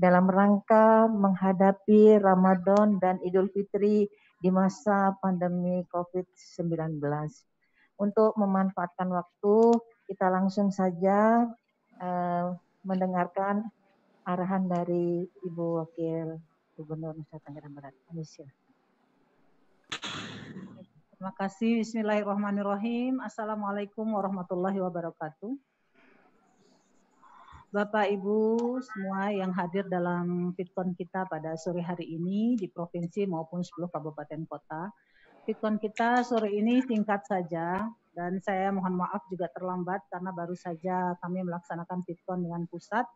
dalam rangka menghadapi Ramadan dan Idul Fitri di masa pandemi COVID-19. Untuk memanfaatkan waktu, kita langsung saja mendengarkan arahan dari Ibu Wakil Gubernur Nusa Tenggara Barat. Terima kasih. Bismillahirrahmanirrahim. Assalamualaikum warahmatullahi wabarakatuh. Bapak Ibu semua yang hadir dalam Fitcon kita pada sore hari ini di provinsi maupun 10 kabupaten kota. Fitcon kita sore ini singkat saja dan saya mohon maaf juga terlambat karena baru saja kami melaksanakan Fitcon dengan pusat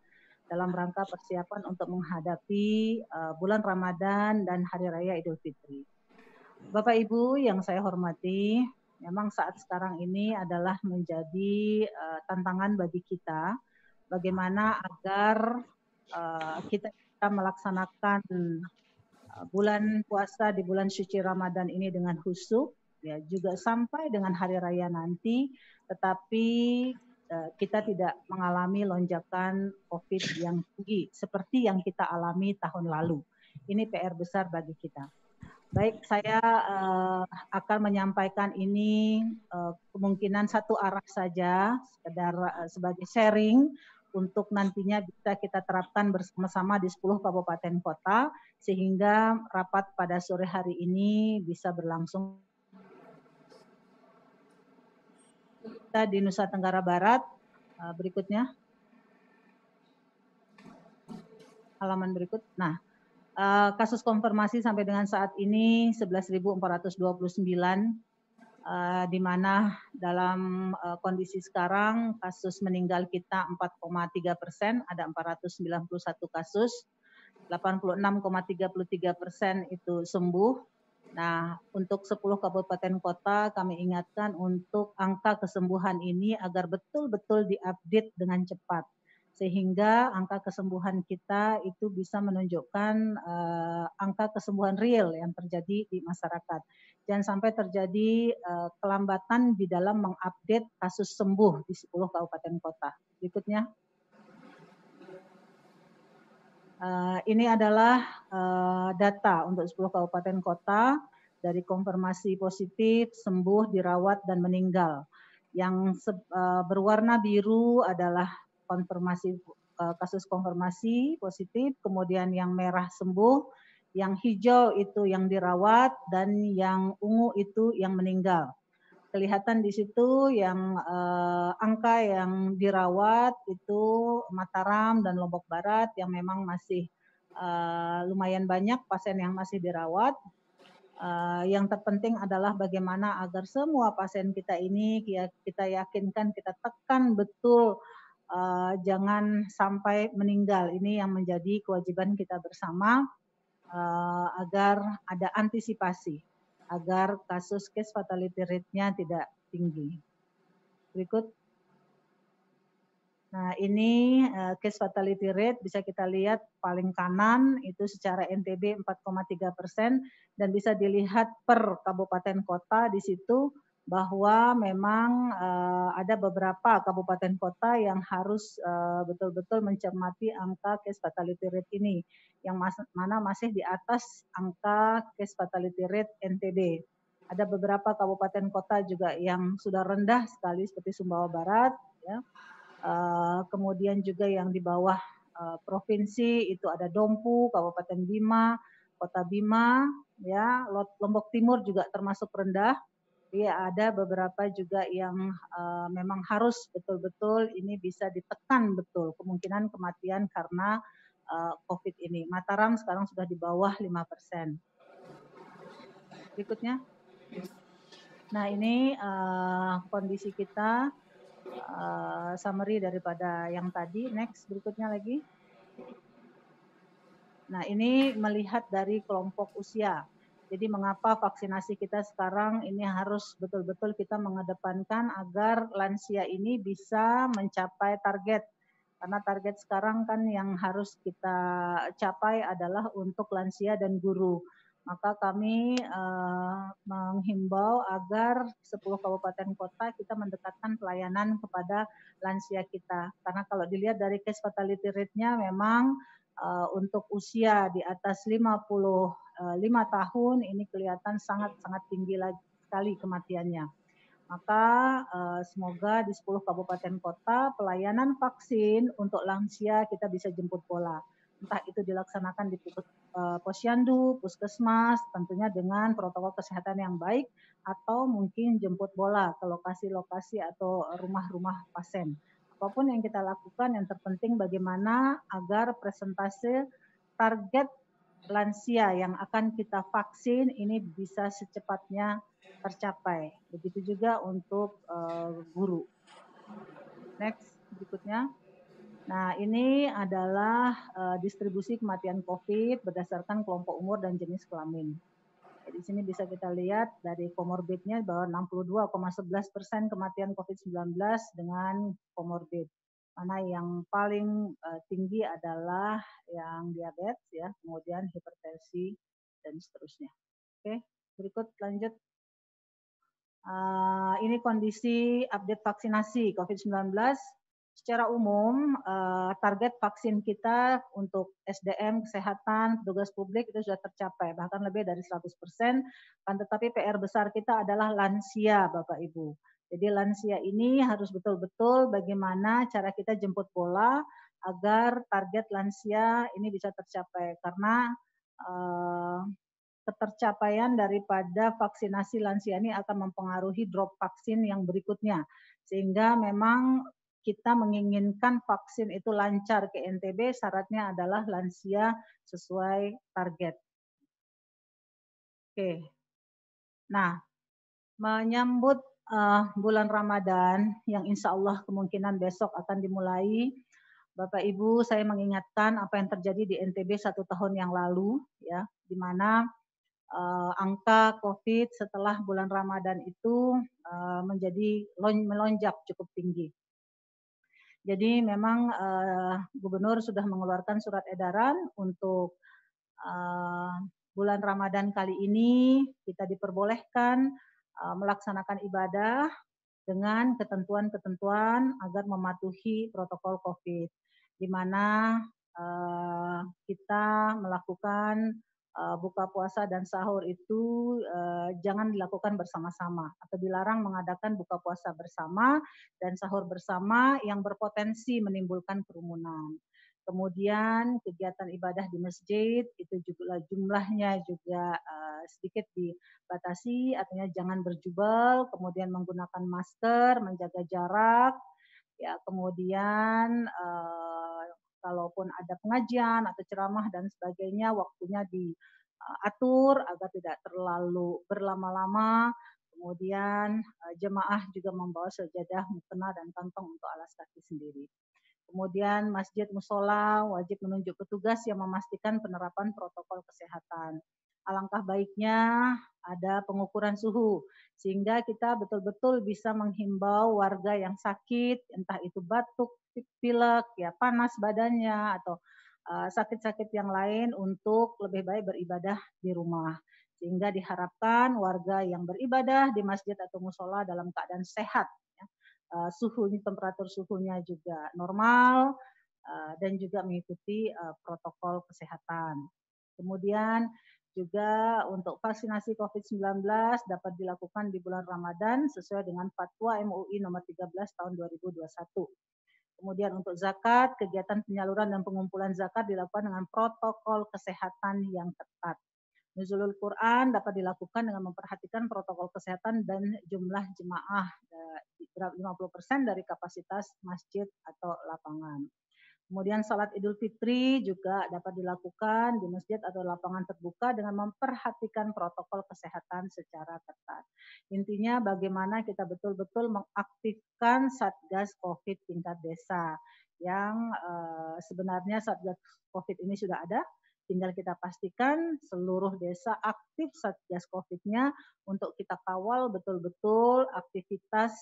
dalam rangka persiapan untuk menghadapi bulan Ramadan dan Hari Raya Idul Fitri. Bapak Ibu yang saya hormati, memang saat sekarang ini adalah menjadi tantangan bagi kita bagaimana agar kita bisa melaksanakan bulan puasa di bulan suci Ramadan ini dengan khusyuk, ya juga sampai dengan hari raya nanti, tetapi kita tidak mengalami lonjakan COVID yang tinggi seperti yang kita alami tahun lalu. Ini PR besar bagi kita. Baik, saya akan menyampaikan ini kemungkinan satu arah saja, sekedar sebagai sharing untuk nantinya bisa kita terapkan bersama-sama di 10 kabupaten kota, sehingga rapat pada sore hari ini bisa berlangsung. Kita di Nusa Tenggara Barat, berikutnya. Halaman berikut. Nah, kasus konfirmasi sampai dengan saat ini 11.429, di mana dalam kondisi sekarang kasus meninggal kita 4,3%, ada 491 kasus, 86,33% itu sembuh. Nah, untuk 10 kabupaten kota kami ingatkan untuk angka kesembuhan ini agar betul-betul diupdate dengan cepat, sehingga angka kesembuhan kita itu bisa menunjukkan angka kesembuhan real yang terjadi di masyarakat. Jangan sampai terjadi kelambatan di dalam mengupdate kasus sembuh di 10 kabupaten kota. Berikutnya. Ini adalah data untuk 10 kabupaten kota dari konfirmasi positif, sembuh, dirawat, dan meninggal. Yang berwarna biru adalah konfirmasi kasus konfirmasi positif, kemudian yang merah sembuh, yang hijau itu yang dirawat, dan yang ungu itu yang meninggal. Kelihatan di situ yang angka yang dirawat itu Mataram dan Lombok Barat yang memang masih lumayan banyak pasien yang masih dirawat. Yang terpenting adalah bagaimana agar semua pasien kita ini kita yakinkan, kita tekan betul, jangan sampai meninggal. Ini yang menjadi kewajiban kita bersama, agar ada antisipasi, agar kasus case fatality rate-nya tidak tinggi. Berikut. Nah, ini case fatality rate bisa kita lihat paling kanan itu secara NTB 4,3% dan bisa dilihat per kabupaten kota di situ bahwa memang ada beberapa kabupaten kota yang harus betul-betul mencermati angka case fatality rate ini yang mana masih di atas angka case fatality rate NTB. Ada beberapa kabupaten kota juga yang sudah rendah sekali seperti Sumbawa Barat, ya. Kemudian juga yang di bawah provinsi itu ada Dompu, Kabupaten Bima, Kota Bima, ya, Lombok Timur juga termasuk rendah. Iya, ada beberapa juga yang memang harus betul-betul ini bisa ditekan betul kemungkinan kematian karena COVID ini. Mataram sekarang sudah di bawah 5%. Berikutnya. Nah, ini kondisi kita, summary daripada yang tadi. Next, berikutnya lagi. Nah, ini melihat dari kelompok usia. Jadi mengapa vaksinasi kita sekarang ini harus betul-betul kita mengedepankan agar lansia ini bisa mencapai target. Karena target sekarang kan yang harus kita capai adalah untuk lansia dan guru. Maka kami menghimbau agar 10 kabupaten kota kita mendekatkan pelayanan kepada lansia kita. Karena kalau dilihat dari case fatality rate-nya memang untuk usia di atas 55 tahun ini kelihatan sangat-sangat tinggi sekali kematiannya. Maka semoga di 10 kabupaten kota pelayanan vaksin untuk lansia kita bisa jemput bola. Entah itu dilaksanakan di posyandu, puskesmas, tentunya dengan protokol kesehatan yang baik, atau mungkin jemput bola ke lokasi-lokasi atau rumah-rumah pasien. Apapun yang kita lakukan, yang terpenting bagaimana agar presentase target lansia yang akan kita vaksin ini bisa secepatnya tercapai. Begitu juga untuk guru. Next, berikutnya. Nah, ini adalah distribusi kematian COVID berdasarkan kelompok umur dan jenis kelamin. Di sini bisa kita lihat dari komorbidnya bahwa 62,11% kematian COVID-19 dengan komorbid. Mana yang paling tinggi adalah yang diabetes, ya, kemudian hipertensi dan seterusnya. Oke, berikut lanjut. Ini kondisi update vaksinasi COVID-19. Secara umum, target vaksin kita untuk SDM, kesehatan, petugas publik itu sudah tercapai, bahkan lebih dari 100%. Tetapi PR besar kita adalah lansia, Bapak Ibu. Jadi lansia ini harus betul-betul bagaimana cara kita jemput bola agar target lansia ini bisa tercapai. Karena ketercapaian daripada vaksinasi lansia ini akan mempengaruhi drop vaksin yang berikutnya. Sehingga memang kita menginginkan vaksin itu lancar ke NTB, syaratnya adalah lansia sesuai target. Oke. Nah, menyambut bulan Ramadan yang insya Allah kemungkinan besok akan dimulai, Bapak Ibu, saya mengingatkan apa yang terjadi di NTB 1 tahun yang lalu, ya, di mana angka COVID setelah bulan Ramadan itu menjadi melonjak cukup tinggi. Jadi memang Gubernur sudah mengeluarkan surat edaran untuk bulan Ramadan kali ini kita diperbolehkan melaksanakan ibadah dengan ketentuan-ketentuan agar mematuhi protokol COVID, di mana kita melakukan buka puasa dan sahur itu jangan dilakukan bersama-sama atau dilarang mengadakan buka puasa bersama dan sahur bersama yang berpotensi menimbulkan kerumunan. Kemudian kegiatan ibadah di masjid itu juga jumlahnya juga sedikit dibatasi, artinya jangan berjubel, kemudian menggunakan masker, menjaga jarak, ya, kemudian kalaupun ada pengajian atau ceramah dan sebagainya waktunya atur agar tidak terlalu berlama-lama. Kemudian jemaah juga membawa sajadah, mukena, dan kantong untuk alas kaki sendiri. Kemudian masjid musola wajib menunjuk petugas yang memastikan penerapan protokol kesehatan. Alangkah baiknya ada pengukuran suhu sehingga kita betul-betul bisa menghimbau warga yang sakit, entah itu batuk, pilek, ya panas badannya atau sakit-sakit yang lain untuk lebih baik beribadah di rumah. Sehingga diharapkan warga yang beribadah di masjid atau musola dalam keadaan sehat, ya. Temperatur suhunya juga normal, dan juga mengikuti protokol kesehatan. Kemudian juga untuk vaksinasi COVID-19 dapat dilakukan di bulan Ramadan sesuai dengan Fatwa MUI nomor 13 tahun 2021. Kemudian untuk zakat, kegiatan penyaluran dan pengumpulan zakat dilakukan dengan protokol kesehatan yang ketat. Nuzulul Quran dapat dilakukan dengan memperhatikan protokol kesehatan dan jumlah jemaah 50% dari kapasitas masjid atau lapangan. Kemudian salat Idul Fitri juga dapat dilakukan di masjid atau lapangan terbuka dengan memperhatikan protokol kesehatan secara ketat. Intinya bagaimana kita betul-betul mengaktifkan Satgas Covid tingkat desa yang sebenarnya Satgas Covid ini sudah ada, tinggal kita pastikan seluruh desa aktif Satgas Covid-nya untuk kita kawal betul-betul aktivitas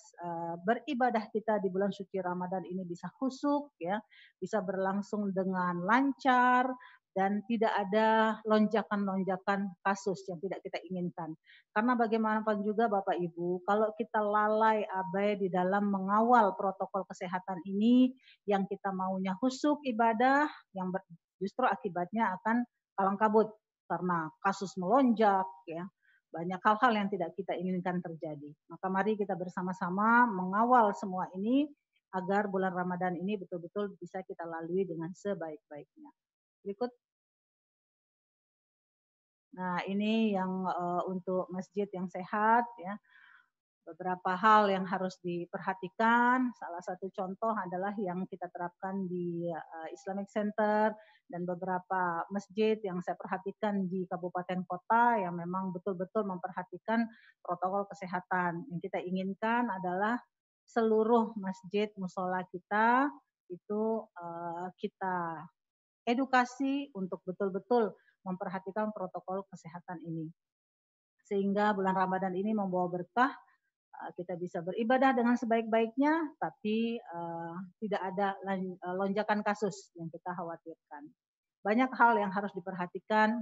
beribadah kita di bulan suci Ramadan ini bisa khusyuk, ya, bisa berlangsung dengan lancar dan tidak ada lonjakan-lonjakan kasus yang tidak kita inginkan. Karena bagaimanapun juga Bapak Ibu, kalau kita lalai abai di dalam mengawal protokol kesehatan ini, yang kita maunya khusyuk ibadah, yang justru akibatnya akan kalang kabut karena kasus melonjak, ya. Banyak hal-hal yang tidak kita inginkan terjadi. Maka mari kita bersama-sama mengawal semua ini agar bulan Ramadan ini betul-betul bisa kita lalui dengan sebaik-baiknya. Berikut. Nah, ini yang untuk masjid yang sehat, ya. Beberapa hal yang harus diperhatikan. Salah satu contoh adalah yang kita terapkan di Islamic Center dan beberapa masjid yang saya perhatikan di kabupaten kota yang memang betul-betul memperhatikan protokol kesehatan. Yang kita inginkan adalah seluruh masjid musola kita itu kita edukasi untuk betul-betul memperhatikan protokol kesehatan ini. Sehingga bulan Ramadan ini membawa berkah, kita bisa beribadah dengan sebaik-baiknya, tapi tidak ada lonjakan kasus yang kita khawatirkan. Banyak hal yang harus diperhatikan,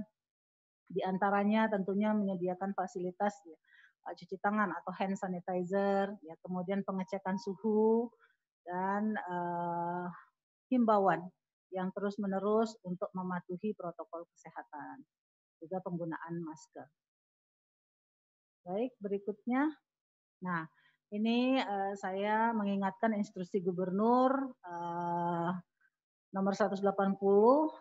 di antaranya tentunya menyediakan fasilitas cuci tangan atau hand sanitizer, ya, kemudian pengecekan suhu, dan himbauan yang terus-menerus untuk mematuhi protokol kesehatan, juga penggunaan masker. Baik, berikutnya. Nah, ini saya mengingatkan instruksi Gubernur nomor 180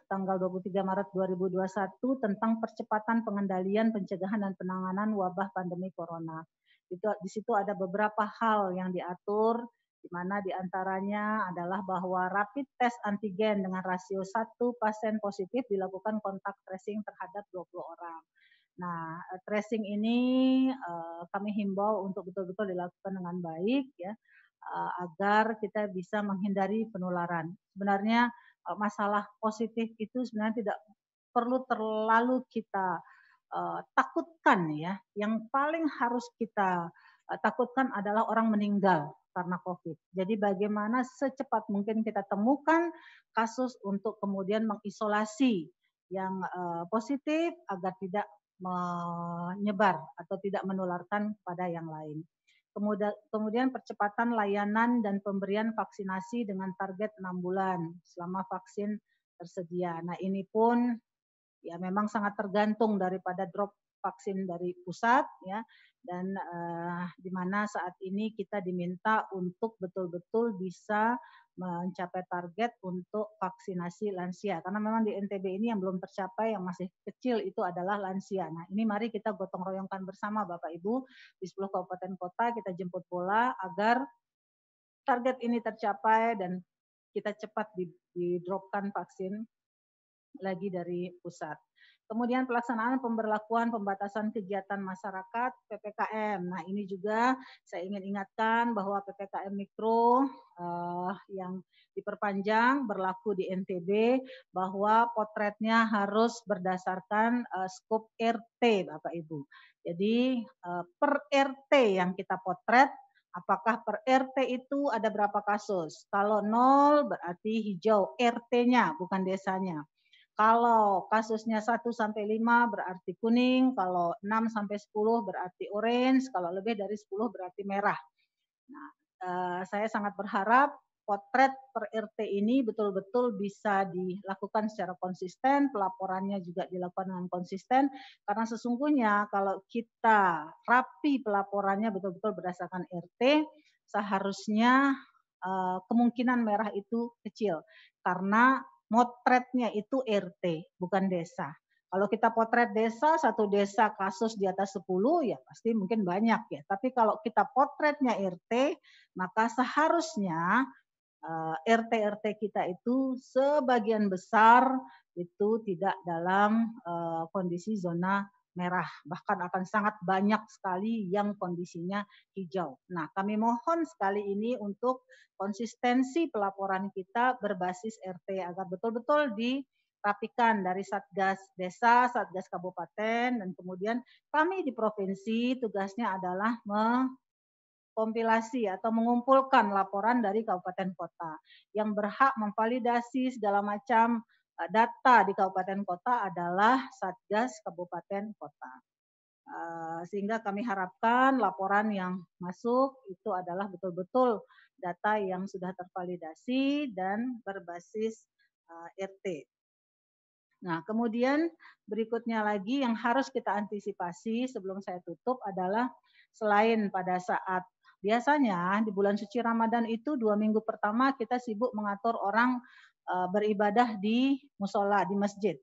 tanggal 23 Maret 2021 tentang percepatan pengendalian, pencegahan dan penanganan wabah pandemi corona. Di situ ada beberapa hal yang diatur, di mana diantaranya adalah bahwa rapid test antigen dengan rasio 1 pasien positif dilakukan kontak tracing terhadap 20 orang. Nah, tracing ini kami himbau untuk betul-betul dilakukan dengan baik, ya, agar kita bisa menghindari penularan. Sebenarnya masalah positif itu sebenarnya tidak perlu terlalu kita takutkan, ya. Yang paling harus kita takutkan adalah orang meninggal karena COVID. Jadi bagaimana secepat mungkin kita temukan kasus untuk kemudian mengisolasi yang positif agar tidak menyebar atau tidak menularkan pada yang lain. Kemudian percepatan layanan dan pemberian vaksinasi dengan target 6 bulan selama vaksin tersedia. Nah, ini pun ya memang sangat tergantung daripada drop vaksin dari pusat, ya, dan di mana saat ini kita diminta untuk betul-betul bisa mencapai target untuk vaksinasi lansia, karena memang di NTB ini yang belum tercapai, yang masih kecil itu adalah lansia. Nah, ini mari kita gotong royongkan bersama Bapak Ibu di 10 kabupaten kota, kita jemput bola agar target ini tercapai dan kita cepat di-dropkan vaksin lagi dari pusat. Kemudian pelaksanaan pemberlakuan pembatasan kegiatan masyarakat PPKM. Nah, ini juga saya ingin ingatkan bahwa PPKM Mikro yang diperpanjang berlaku di NTB, bahwa potretnya harus berdasarkan skop RT, Bapak Ibu. Jadi per RT yang kita potret, apakah per RT itu ada berapa kasus? Kalau 0 berarti hijau, RT-nya bukan desanya. Kalau kasusnya 1 sampai 5 berarti kuning, kalau 6 sampai 10 berarti orange, kalau lebih dari 10 berarti merah. Nah, saya sangat berharap potret per RT ini betul-betul bisa dilakukan secara konsisten, pelaporannya juga dilakukan dengan konsisten, karena sesungguhnya kalau kita rapi pelaporannya betul-betul berdasarkan RT, seharusnya kemungkinan merah itu kecil, karena motretnya itu RT, bukan desa. Kalau kita potret desa, satu desa kasus di atas 10, ya pasti mungkin banyak ya. Tapi kalau kita potretnya RT, maka seharusnya RT-RT kita itu sebagian besar itu tidak dalam kondisi zona merah. Bahkan akan sangat banyak sekali yang kondisinya hijau. Nah, kami mohon sekali ini untuk konsistensi pelaporan kita berbasis RT agar betul-betul dirapikan dari Satgas Desa, Satgas Kabupaten, dan kemudian kami di provinsi tugasnya adalah kompilasi atau mengumpulkan laporan dari kabupaten kota. Yang berhak memvalidasi segala macam data di kabupaten kota adalah Satgas Kabupaten Kota. Sehingga kami harapkan laporan yang masuk itu adalah betul-betul data yang sudah tervalidasi dan berbasis RT. Nah, kemudian berikutnya lagi yang harus kita antisipasi sebelum saya tutup adalah selain pada saat biasanya di bulan suci Ramadan itu 2 minggu pertama kita sibuk mengatur orang beribadah di musola, di masjid.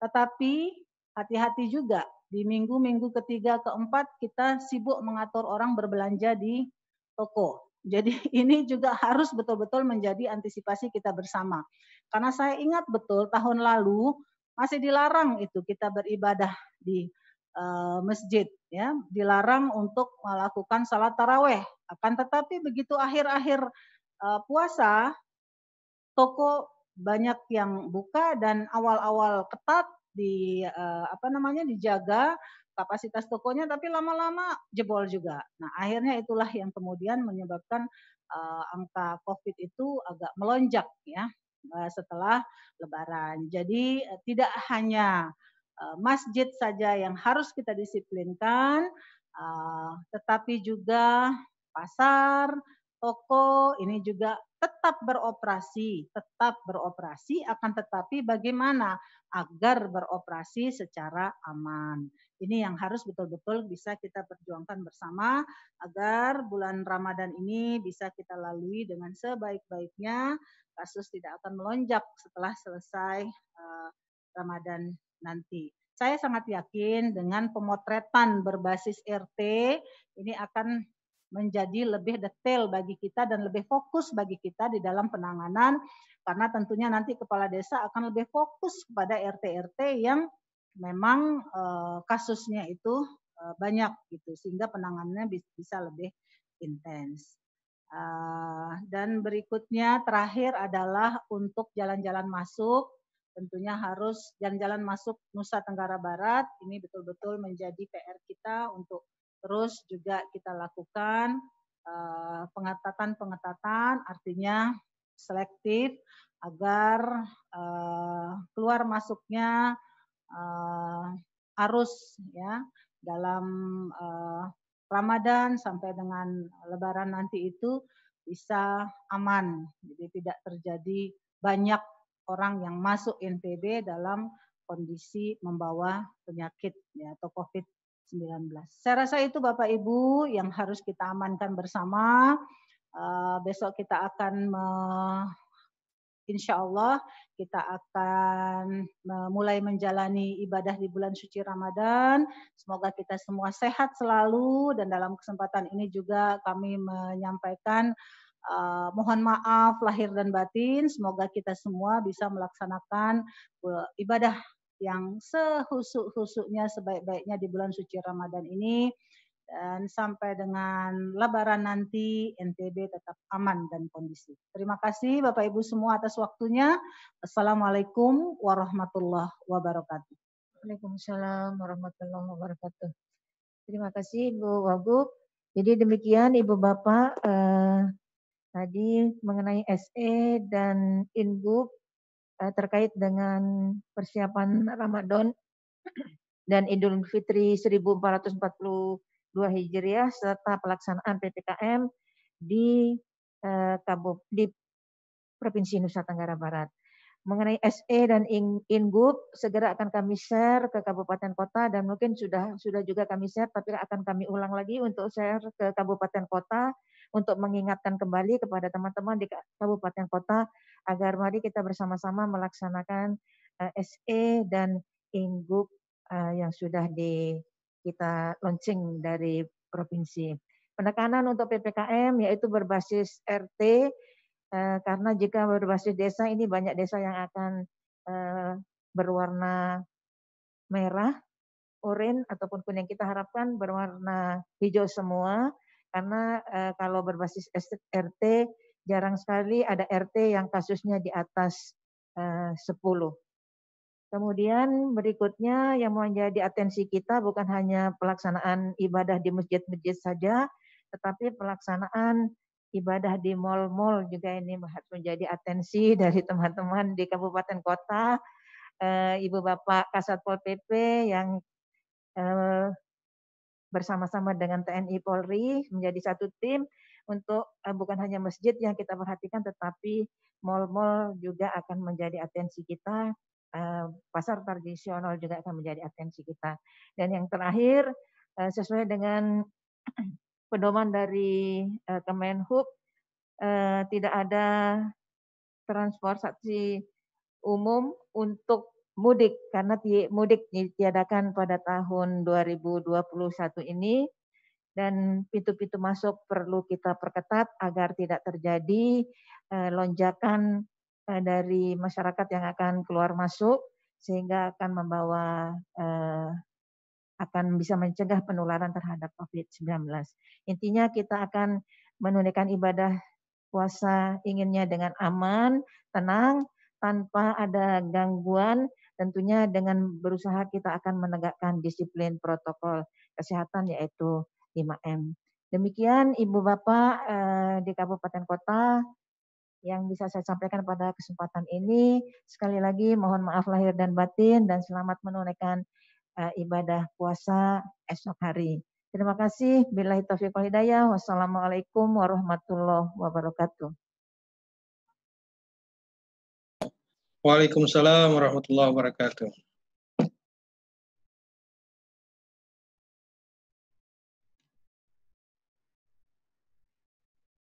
Tetapi hati-hati juga di minggu-minggu ketiga, keempat kita sibuk mengatur orang berbelanja di toko. Jadi ini juga harus betul-betul menjadi antisipasi kita bersama. Karena saya ingat betul tahun lalu masih dilarang itu kita beribadah di masjid, ya, dilarang untuk melakukan salat taraweh. Akan tetapi begitu akhir-akhir puasa, toko banyak yang buka dan awal-awal ketat dijaga kapasitas tokonya, tapi lama-lama jebol juga. Nah, akhirnya itulah yang kemudian menyebabkan angka COVID itu agak melonjak ya setelah Lebaran. Jadi tidak hanya masjid saja yang harus kita disiplinkan, tetapi juga pasar, toko ini juga tetap beroperasi, akan tetapi bagaimana agar beroperasi secara aman. Ini yang harus betul-betul bisa kita perjuangkan bersama agar bulan Ramadan ini bisa kita lalui dengan sebaik-baiknya, kasus tidak akan melonjak setelah selesai Ramadan nanti. Saya sangat yakin dengan pemotretan berbasis RT ini akan menjadi lebih detail bagi kita dan lebih fokus bagi kita di dalam penanganan, karena tentunya nanti kepala desa akan lebih fokus kepada RT-RT yang memang kasusnya itu banyak gitu, sehingga penanganannya bisa lebih intens. Dan berikutnya terakhir adalah untuk jalan-jalan masuk, tentunya harus jalan-jalan masuk Nusa Tenggara Barat ini betul-betul menjadi PR kita untuk terus juga kita lakukan pengetatan, artinya selektif agar keluar masuknya arus ya dalam Ramadan sampai dengan Lebaran nanti itu bisa aman, jadi tidak terjadi banyak orang yang masuk NTB dalam kondisi membawa penyakit ya, atau COVID-19. Saya rasa itu Bapak Ibu yang harus kita amankan bersama. Besok kita akan insya Allah kita akan mulai menjalani ibadah di bulan suci Ramadan. Semoga kita semua sehat selalu, dan dalam kesempatan ini juga kami menyampaikan mohon maaf lahir dan batin. Semoga kita semua bisa melaksanakan ibadah yang sehusuk-husuknya, sebaik-baiknya di bulan suci Ramadan ini, dan sampai dengan Lebaran nanti NTB tetap aman dan kondusif. Terima kasih Bapak Ibu semua atas waktunya. Assalamualaikum warahmatullahi wabarakatuh. Waalaikumsalam warahmatullahi wabarakatuh. Terima kasih Ibu Wagub. Jadi demikian Ibu Bapak tadi mengenai SE dan Ingub terkait dengan persiapan Ramadan dan Idul Fitri 1442 Hijriah serta pelaksanaan PPKM di di Provinsi Nusa Tenggara Barat. Mengenai SE dan Ingub segera akan kami share ke kabupaten kota dan mungkin sudah juga kami share tapi akan kami ulang lagi untuk share ke kabupaten kota untuk mengingatkan kembali kepada teman-teman di kabupaten kota agar mari kita bersama-sama melaksanakan SE dan Ingub yang sudah kita launching dari provinsi. Penekanan untuk PPKM yaitu berbasis RT karena jika berbasis desa ini banyak desa yang akan berwarna merah, oranye ataupun kuning. Kita harapkan berwarna hijau semua karena kalau berbasis RT jarang sekali ada RT yang kasusnya di atas 10. Kemudian berikutnya yang menjadi atensi kita bukan hanya pelaksanaan ibadah di masjid-masjid saja, tetapi pelaksanaan ibadah di mal-mal juga ini harus menjadi atensi dari teman-teman di kabupaten kota, Ibu Bapak Kasatpol PP yang bersama-sama dengan TNI Polri menjadi satu tim untuk bukan hanya masjid yang kita perhatikan, tetapi mal-mal juga akan menjadi atensi kita, pasar tradisional juga akan menjadi atensi kita. Dan yang terakhir, sesuai dengan pedoman dari Kemenhub, tidak ada transportasi umum untuk mudik karena mudik ditiadakan pada tahun 2021 ini dan pintu-pintu masuk perlu kita perketat agar tidak terjadi lonjakan dari masyarakat yang akan keluar masuk sehingga akan membawa akan bisa mencegah penularan terhadap COVID-19. Intinya kita akan menunaikan ibadah puasa inginnya dengan aman, tenang, tanpa ada gangguan, tentunya dengan berusaha kita akan menegakkan disiplin protokol kesehatan yaitu 5M. Demikian Ibu Bapak di Kabupaten Kota yang bisa saya sampaikan pada kesempatan ini. Sekali lagi mohon maaf lahir dan batin dan selamat menunaikan ibadah puasa esok hari. Terima kasih. Billahi taufiq wal hidayah. Wassalamualaikum warahmatullahi wabarakatuh. Waalaikumsalam warahmatullahi wabarakatuh.